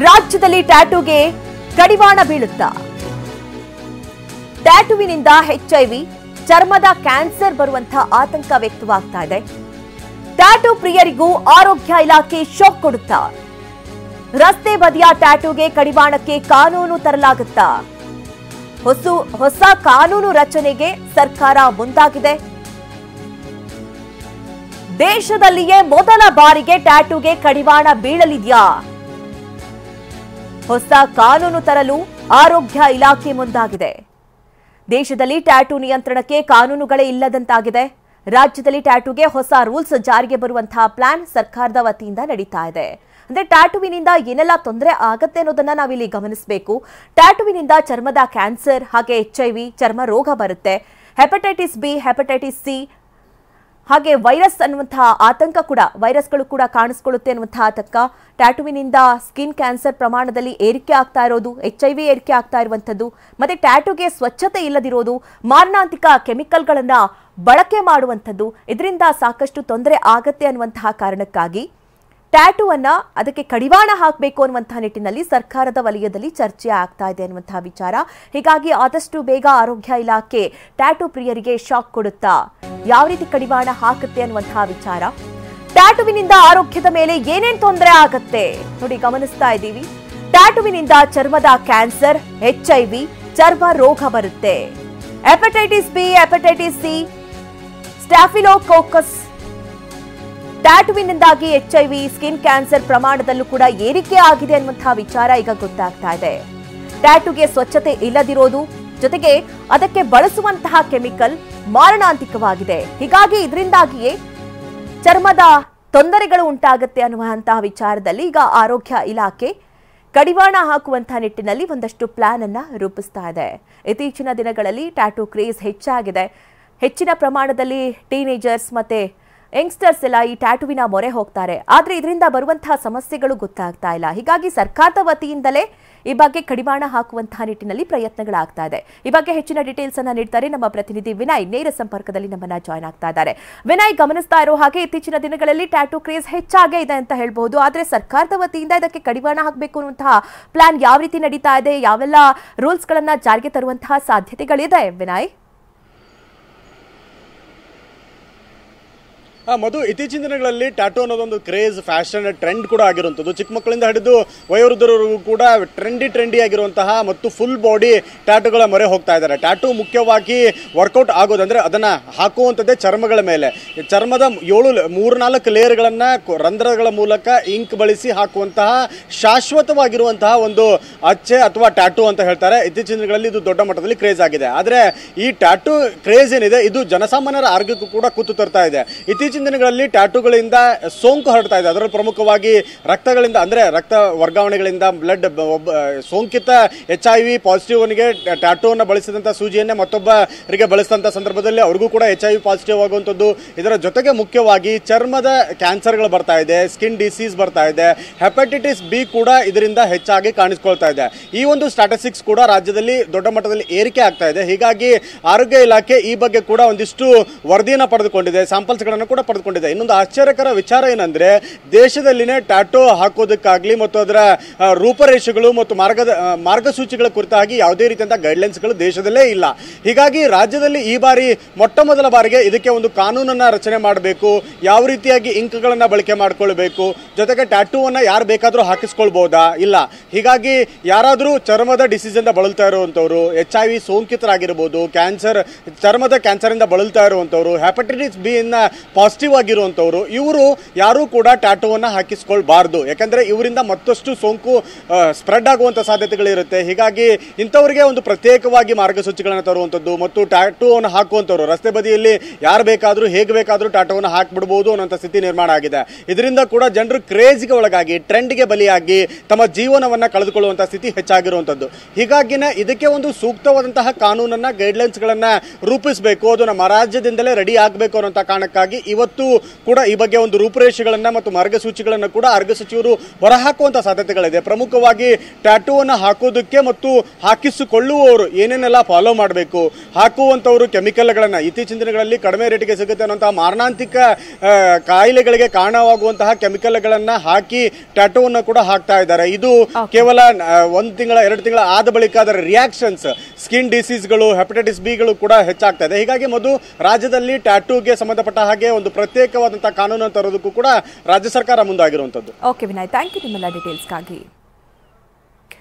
ರಾಜ್ಯದಲ್ಲಿ ಟ್ಯಾಟೂಗೆ ಕಡಿವಾಣ ಬೀಳುತ್ತಾ? ಟ್ಯಾಟೂವಿನಿಂದ HIV, ಚರ್ಮದ ಕ್ಯಾನ್ಸರ್ ಬರುವಂತಹ ಆತಂಕ ವ್ಯಕ್ತವಾಗ್ತಾ ಇದೆ. ಟ್ಯಾಟೂ ಪ್ರಿಯರಿಗೂ ಆರೋಗ್ಯ ಇಲಾಖೆ ಶಾಕ್ ಕೊಡುತ್ತಾ? ರಸ್ತೆ ಬದಿಯ ಟ್ಯಾಟೂಗೆ ಕಡಿವಾಣಕ್ಕೆ ಕಾನೂನು ತರಲಾಗುತ್ತಾ? ಹೊಸ ಕಾನೂನು ರಚನೆಗೆ ಸರ್ಕಾರ ಮುಂದಾಗಿದೆ. ದೇಶದಲ್ಲಿಯೇ ಮೊದಲ ಬಾರಿಗೆ ಟ್ಯಾಟೂಗೆ ಕಡಿವಾಣ ಬೀಳಲಿದೆಯಾ? ಹೊಸ ಕಾನೂನು ತರಲು ಆರೋಗ್ಯ ಇಲಾಖೆ ಮುಂದಾಗಿದೆ. ದೇಶದಲ್ಲಿ ಟ್ಯಾಟೂ ನಿಯಂತ್ರಣಕ್ಕೆ ಕಾನೂನುಗಳೇ ಇಲ್ಲದಂತಾಗಿದೆ. ರಾಜ್ಯದಲ್ಲಿ ಟ್ಯಾಟೂಗೆ ಹೊಸ ರೂಲ್ಸ್ ಜಾರಿಗೆ ಬರುವಂತಹ ಪ್ಲಾನ್ ಸರ್ಕಾರದ ವತಿಯಿಂದ ನಡೀತಾ ಇದೆ. ಅಂದ್ರೆ ಟ್ಯಾಟೂವಿನಿಂದ ಏನೆಲ್ಲ ತೊಂದರೆ ಆಗತ್ತೆ ಅನ್ನೋದನ್ನ ನಾವಿಲ್ಲಿ ಗಮನಿಸಬೇಕು. ಟ್ಯಾಟೂವಿನಿಂದ ಚರ್ಮದ ಕ್ಯಾನ್ಸರ್, ಹಾಗೆ HIV, ಚರ್ಮ ರೋಗ ಬರುತ್ತೆ. ಹೆಪಟೈಟಿಸ್ B, ಹೆಪಟೈಟಿಸ್ C, ಹಾಗೆ ವೈರಸ್ ಅನ್ನುವಂತಹ ಆತಂಕ ಕೂಡ, ವೈರಸ್ಗಳು ಕೂಡ ಕಾಣಿಸ್ಕೊಳ್ಳುತ್ತೆ ಅನ್ನುವಂತಹ ಆತಂಕ. ಟ್ಯಾಟೂವಿನಿಂದ ಸ್ಕಿನ್ ಕ್ಯಾನ್ಸರ್ ಪ್ರಮಾಣದಲ್ಲಿ ಏರಿಕೆ ಆಗ್ತಾ ಇರೋದು, HIV ಏರಿಕೆ ಆಗ್ತಾ ಇರುವಂಥದ್ದು, ಮತ್ತೆ ಟ್ಯಾಟೂಗೆ ಸ್ವಚ್ಛತೆ ಇಲ್ಲದಿರೋದು, ಮಾರಣಾಂತಿಕ ಕೆಮಿಕಲ್ಗಳನ್ನ ಬಳಕೆ ಮಾಡುವಂಥದ್ದು, ಇದರಿಂದ ಸಾಕಷ್ಟು ತೊಂದರೆ ಆಗತ್ತೆ ಅನ್ನುವಂತಹ ಕಾರಣಕ್ಕಾಗಿ ಟ್ಯಾಟೂ ಅನ್ನ ಅದಕ್ಕೆ ಕಡಿವಾಣ ಹಾಕಬೇಕು ಅನ್ನುವಂತಹ ನಿಟ್ಟಿನಲ್ಲಿ ಸರ್ಕಾರದ ವಲಯದಲ್ಲಿ ಚರ್ಚೆ ಆಗ್ತಾ ಇದೆ ಅನ್ನುವಂತಹ ವಿಚಾರ. ಹೀಗಾಗಿ ಆದಷ್ಟು ಬೇಗ ಆರೋಗ್ಯ ಇಲಾಖೆ ಟ್ಯಾಟೂ ಪ್ರಿಯರಿಗೆ ಶಾಕ್ ಕೊಡುತ್ತಾ? ಯಾವ ರೀತಿ ಕಡಿವಾಣ ಹಾಕುತ್ತೆ ಅನ್ನುವಂತಹ ವಿಚಾರ. ಟ್ಯಾಟೂವಿನಿಂದ ಆರೋಗ್ಯದ ಮೇಲೆ ಏನೇನ್ ತೊಂದರೆ ಆಗತ್ತೆ ನೋಡಿ, ಗಮನಿಸ್ತಾ ಇದ್ದೀವಿ. ಟ್ಯಾಟೂವಿನಿಂದ ಚರ್ಮದ ಕ್ಯಾನ್ಸರ್, HIV, ಚರ್ಮ ರೋಗ ಬರುತ್ತೆ. Hepatitis B, hepatitis C, staphylococcus. ಟ್ಯಾಟೂವಿನಿಂದಾಗಿ HIV, ಸ್ಕಿನ್ ಕ್ಯಾನ್ಸರ್ ಪ್ರಮಾಣದಲ್ಲೂ ಕೂಡ ಏರಿಕೆ ಆಗಿದೆ ಅನ್ನುವಂತಹ ವಿಚಾರ ಈಗ ಗೊತ್ತಾಗ್ತಾ ಇದೆ. ಟ್ಯಾಟೂಗೆ ಸ್ವಚ್ಛತೆ ಇಲ್ಲದಿರೋದು, ಜೊತೆಗೆ ಅದಕ್ಕೆ ಬಳಸುವಂತಹ ಕೆಮಿಕಲ್ ಮಾರಣಾಂತಿಕವಾಗಿದೆ. ಹೀಗಾಗಿ ಇದರಿಂದಾಗಿಯೇ ಚರ್ಮದ ತೊಂದರೆಗಳು ಉಂಟಾಗುತ್ತೆ ಅನ್ನುವಂತಹ ವಿಚಾರದಲ್ಲಿ ಈಗ ಆರೋಗ್ಯ ಇಲಾಖೆ ಕಡಿವಾಣ ಹಾಕುವಂತಹ ನಿಟ್ಟಿನಲ್ಲಿ ಒಂದಷ್ಟು ಪ್ಲಾನ್ ಅನ್ನ ರೂಪಿಸ್ತಾ ಇದೆ. ಇತ್ತೀಚಿನ ದಿನಗಳಲ್ಲಿ ಟ್ಯಾಟೂ ಕ್ರೇಜ್ ಹೆಚ್ಚಾಗಿದೆ. ಹೆಚ್ಚಿನ ಪ್ರಮಾಣದಲ್ಲಿ ಟೀನೇಜರ್ಸ್ ಮತ್ತೆ ಯಂಗ್ಸ್ಟರ್ಸ್ ಎಲ್ಲ ಈ ಟ್ಯಾಟೂವಿನ ಮೊರೆ ಹೋಗ್ತಾರೆ. ಆದ್ರೆ ಇದರಿಂದ ಬರುವಂತಹ ಸಮಸ್ಯೆಗಳು ಗೊತ್ತಾಗ್ತಾ ಇಲ್ಲ. ಹೀಗಾಗಿ ಸರ್ಕಾರದ ವತಿಯಿಂದಲೇ ಈ ಬಗ್ಗೆ ಕಡಿವಾಣ ಹಾಕುವಂತಹ ನಿಟ್ಟಿನಲ್ಲಿ ಪ್ರಯತ್ನಗಳಾಗ್ತಾ ಇದೆ. ಈ ಬಗ್ಗೆ ಹೆಚ್ಚಿನ ಡೀಟೇಲ್ಸ್ ಅನ್ನ ನೀಡ್ತಾರೆ ನಮ್ಮ ಪ್ರತಿನಿಧಿ ವಿನಯ್. ನೇರ ಸಂಪರ್ಕದಲ್ಲಿ ನಮ್ಮನ್ನ ಜಾಯ್ನ್ ಆಗ್ತಾ ಇದ್ದಾರೆ. ವಿನಯ್, ಗಮನಿಸ್ತಾ ಇರೋ ಹಾಗೆ ಇತ್ತೀಚಿನ ದಿನಗಳಲ್ಲಿ ಟ್ಯಾಟೂ ಕ್ರೇಜ್ ಹೆಚ್ಚಾಗೇ ಇದೆ ಅಂತ ಹೇಳ್ಬಹುದು. ಆದ್ರೆ ಸರ್ಕಾರದ ವತಿಯಿಂದ ಇದಕ್ಕೆ ಕಡಿವಾಣ ಹಾಕಬೇಕು ಅನ್ನುವಂತಹ ಪ್ಲಾನ್ ಯಾವ ರೀತಿ ನಡೀತಾ ಇದೆ? ಯಾವೆಲ್ಲ ರೂಲ್ಸ್ ಗಳನ್ನ ಜಾರಿಗೆ ತರುವಂತಹ ಸಾಧ್ಯತೆಗಳಿದೆ ವಿನಯ್? ಮಧು, ಇತ್ತೀಚಿನ ದಿನಗಳಲ್ಲಿ ಟ್ಯಾಟೂ ಅನ್ನೋದೊಂದು ಕ್ರೇಜ್, ಫ್ಯಾಷನ್, ಟ್ರೆಂಡ್ ಕೂಡ ಆಗಿರುವಂಥದ್ದು. ಚಿಕ್ಕ ಮಕ್ಕಳಿಂದ ಹಿಡಿದು ವಯೋವೃದ್ಧರವರೆಗೂ ಕೂಡ ಟ್ರೆಂಡಿ ಆಗಿರುವಂತಹ ಮತ್ತು ಫುಲ್ ಬಾಡಿ ಟ್ಯಾಟೂಗಳ ಮೊರೆ ಹೋಗ್ತಾ ಇದ್ದಾರೆ. ಟ್ಯಾಟೂ ಮುಖ್ಯವಾಗಿ ವರ್ಕೌಟ್ ಆಗೋದಂದ್ರೆ ಅದನ್ನ ಹಾಕುವಂಥದ್ದೇ ಚರ್ಮಗಳ ಮೇಲೆ. ಚರ್ಮದ 3-4 ಲೇಯರ್ಗಳನ್ನ ರಂಧ್ರಗಳ ಮೂಲಕ ಇಂಕ್ ಬಳಸಿ ಹಾಕುವಂತಹ ಶಾಶ್ವತವಾಗಿರುವಂತಹ ಒಂದು ಅಚ್ಚೆ ಅಥವಾ ಟ್ಯಾಟೂ ಅಂತ ಹೇಳ್ತಾರೆ. ಇತ್ತೀಚಿನ ದಿನಗಳಲ್ಲಿ ಇದು ದೊಡ್ಡ ಮಟ್ಟದಲ್ಲಿ ಕ್ರೇಜ್ ಆಗಿದೆ. ಆದರೆ ಈ ಟ್ಯಾಟೂ ಕ್ರೇಜ್ ಏನಿದೆ ಇದು ಜನಸಾಮಾನ್ಯರ ಆರೋಗ್ಯಕ್ಕೂ ಕೂಡ ಕುತ್ತು ತರ್ತಾ ಇದೆ. ಇತ್ತೀಚಿನ ದಿನಗಳಲ್ಲಿ ಟ್ಯಾಟೂಗಳಿಂದ ಸೋಂಕು ಹರಡ್ತಾ ಇದೆ. ಅದರಲ್ಲಿ ಪ್ರಮುಖವಾಗಿ ರಕ್ತಗಳಿಂದ, ಅಂದ್ರೆ ರಕ್ತ ವರ್ಗಾವಣೆಗಳಿಂದ ಬ್ಲಡ್, ಸೋಂಕಿತ HIV ಪಾಸಿಟಿವ್ನಿಗೆ ಟ್ಯಾಟೂವನ್ನು ಬಳಸಿದಂಥ ಸೂಜಿಯನ್ನೇ ಮತ್ತೊಬ್ಬರಿಗೆ ಬಳಸಿದಂಥ ಸಂದರ್ಭದಲ್ಲಿ ಅವ್ರಿಗೂ ಕೂಡ HIV ಪಾಸಿಟಿವ್ ಆಗುವಂಥದ್ದು. ಇದರ ಜೊತೆಗೆ ಮುಖ್ಯವಾಗಿ ಚರ್ಮದ ಕ್ಯಾನ್ಸರ್ಗಳು ಬರ್ತಾ ಇದೆ, ಸ್ಕಿನ್ ಡಿಸೀಸ್ ಬರ್ತಾ ಇದೆ, ಹೆಪಟೈಟಿಸ್ B ಕೂಡ ಇದರಿಂದ ಹೆಚ್ಚಾಗಿ ಕಾಣಿಸ್ಕೊಳ್ತಾ ಇದೆ. ಈ ಒಂದು ಸ್ಟಾಟಿಸ್ಟಿಕ್ಸ್ ಕೂಡ ರಾಜ್ಯದಲ್ಲಿ ದೊಡ್ಡ ಮಟ್ಟದಲ್ಲಿ ಏರಿಕೆ ಆಗ್ತಾ ಇದೆ. ಹೀಗಾಗಿ ಆರೋಗ್ಯ ಇಲಾಖೆ ಈ ಬಗ್ಗೆ ಕೂಡ ಒಂದಿಷ್ಟು ವರದಿಯನ್ನು ಪಡೆದುಕೊಂಡಿದೆ, ಸ್ಯಾಂಪಲ್ಸ್ಗಳನ್ನು ಕೂಡ ಪಡೆದುಕೊಂಡಿದೆ. ಇನ್ನೊಂದು ಆಶ್ಚರ್ಯಕರ ವಿಚಾರ ಏನಂದ್ರೆ, ದೇಶದಲ್ಲಿನೇ ಟ್ಯಾಟೂ ಹಾಕೋದಕ್ಕಾಗ್ಲಿ ಮತ್ತು ಅದರ ರೂಪರೇಷೆಗಳು ಮತ್ತು ಮಾರ್ಗಸೂಚಿಗಳ ಕುರಿತಾಗಿ ಯಾವುದೇ ರೀತಿಯಂತ ಗೈಡ್ಲೈನ್ಸ್ಗಳು ದೇಶದಲ್ಲೇ ಇಲ್ಲ. ಹೀಗಾಗಿ ರಾಜ್ಯದಲ್ಲಿ ಈ ಬಾರಿ ಮೊಟ್ಟ ಮೊದಲ ಬಾರಿಗೆ ಇದಕ್ಕೆ ಒಂದು ಕಾನೂನನ್ನ ರಚನೆ ಮಾಡಬೇಕು. ಯಾವ ರೀತಿಯಾಗಿ ಇಂಕ್ಗಳನ್ನ ಬಳಕೆ ಮಾಡ್ಕೊಳ್ಬೇಕು, ಜೊತೆಗೆ ಟ್ಯಾಟೂವನ್ನ ಯಾರು ಬೇಕಾದ್ರೂ ಹಾಕಿಸ್ಕೊಳ್ಬಹುದಾ? ಇಲ್ಲ. ಹೀಗಾಗಿ ಯಾರಾದ್ರೂ ಚರ್ಮದ ಡಿಸೀಸ್ ಇಂದ ಬಳಲ್ತಾ ಇರುವಂತವ್ರು, HIV ಸೋಂಕಿತರಾಗಿರ್ಬೋದು, ಕ್ಯಾನ್ಸರ್, ಚರ್ಮದ ಕ್ಯಾನ್ಸರ್ ಇಂದ ಬಳಲ್ತಾ ಇರುವಂತವ್ರು, ಹೆಪಟೈಟಿಸ್ B ಇಂದ ಪಾಸಿಟಿವ್ ಆಗಿರುವಂತವ್ರು, ಇವರು ಯಾರು ಕೂಡ ಟ್ಯಾಟೂವನ್ನ ಹಾಕಿಸ್ಕೊಳ್ಬಾರ್ದು. ಯಾಕಂದ್ರೆ ಇವರಿಂದ ಮತ್ತಷ್ಟು ಸೋಂಕು ಸ್ಪ್ರೆಡ್ ಆಗುವಂತ ಸಾಧ್ಯತೆಗಳಿರುತ್ತೆ. ಹೀಗಾಗಿ ಇಂಥವರಿಗೆ ಒಂದು ಪ್ರತ್ಯೇಕವಾಗಿ ಮಾರ್ಗಸೂಚಿಗಳನ್ನು ತರುವಂತದ್ದು ಮತ್ತು ಟ್ಯಾಟೂವನ್ನು ಹಾಕುವಂತವ್ರು ರಸ್ತೆ ಬದಿಯಲ್ಲಿ ಯಾರು ಬೇಕಾದ್ರೂ ಹೇಗೆ ಬೇಕಾದ್ರೂ ಟ್ಯಾಟೂವನ್ನು ಹಾಕ್ಬಿಡಬಹುದು ಅನ್ನೋ ಸ್ಥಿತಿ ನಿರ್ಮಾಣ ಆಗಿದೆ. ಇದರಿಂದ ಕೂಡ ಜನರು ಕ್ರೇಜ್ಗೆ ಒಳಗಾಗಿ, ಟ್ರೆಂಡ್ಗೆ ಬಲಿಯಾಗಿ ತಮ್ಮ ಜೀವನವನ್ನ ಕಳೆದುಕೊಳ್ಳುವಂತ ಸ್ಥಿತಿ ಹೆಚ್ಚಾಗಿರುವಂತದ್ದು. ಹೀಗಾಗಿನೇ ಇದಕ್ಕೆ ಒಂದು ಸೂಕ್ತವಾದಂತಹ ಕಾನೂನನ್ನ, ಗೈಡ್ಲೈನ್ಸ್ ಗಳನ್ನ ರೂಪಿಸಬೇಕು. ಅದು ನಮ್ಮ ರಾಜ್ಯದಿಂದಲೇ ರೆಡಿ ಆಗಬೇಕು ಅನ್ನೋ ಕಾರಣಕ್ಕಾಗಿ ಇವತ್ತು ಇವತ್ತು ಕೂಡ ಈ ಬಗ್ಗೆ ಒಂದು ರೂಪುರೇಷೆಗಳನ್ನ ಮತ್ತು ಮಾರ್ಗಸೂಚಿಗಳನ್ನ ಕೂಡ ಆರೋಗ್ಯ ಸಚಿವರು ಹೊರಹಾಕುವಂತ ಸಾಧ್ಯತೆಗಳಿದೆ. ಪ್ರಮುಖವಾಗಿ ಟ್ಯಾಟೂವನ್ನು ಹಾಕೋದಕ್ಕೆ ಮತ್ತು ಹಾಕಿಸಿಕೊಳ್ಳುವವರು ಏನೇನೆಲ್ಲ ಫಾಲೋ ಮಾಡಬೇಕು, ಹಾಕುವಂತವರು ಕೆಮಿಕಲ್ಗಳನ್ನ ಇತ್ತೀಚಿನ ದಿನಗಳಲ್ಲಿ ಕಡಿಮೆ ರೇಟಿಗೆ ಸಿಗುತ್ತೆ ಅನ್ನುವಂತಹ ಮಾರಣಾಂತಿಕ ಕಾಯಿಲೆಗಳಿಗೆ ಕಾರಣವಾಗುವಂತಹ ಕೆಮಿಕಲ್ಗಳನ್ನ ಹಾಕಿ ಟ್ಯಾಟೂವನ್ನು ಕೂಡ ಹಾಕ್ತಾ ಇದ್ದಾರೆ. ಇದು ಕೇವಲ 1 ತಿಂಗಳ 2 ತಿಂಗಳ ಆದ ಬಳಿಕ ಅದರ ರಿಯಾಕ್ಷನ್ಸ್, ಸ್ಕಿನ್ ಡಿಸೀಸ್ಗಳು, ಹೆಪಟೈಟಿಸ್ ಬಿಗಳು ಕೂಡ ಹೆಚ್ಚಾಗ್ತಾ ಇದೆ. ಹೀಗಾಗಿ ರಾಜ್ಯದಲ್ಲಿ ಟ್ಯಾಟೂಗೆ ಸಂಬಂಧಪಟ್ಟ ಹಾಗೆ ಒಂದು ಪ್ರತ್ಯೇಕವಾದಂತಹ ಕಾನೂನು ತರೋದಕ್ಕೂ ಕೂಡ ರಾಜ್ಯ ಸರ್ಕಾರ ಮುಂದಾಗಿರುವಂತದ್ದು. ಓಕೆ ವಿನಯ್, ಥ್ಯಾಂಕ್ ಯು ನಿಮ್ಮೆಲ್ಲ ಡೀಟೇಲ್ಸ್ಗಾಗಿ.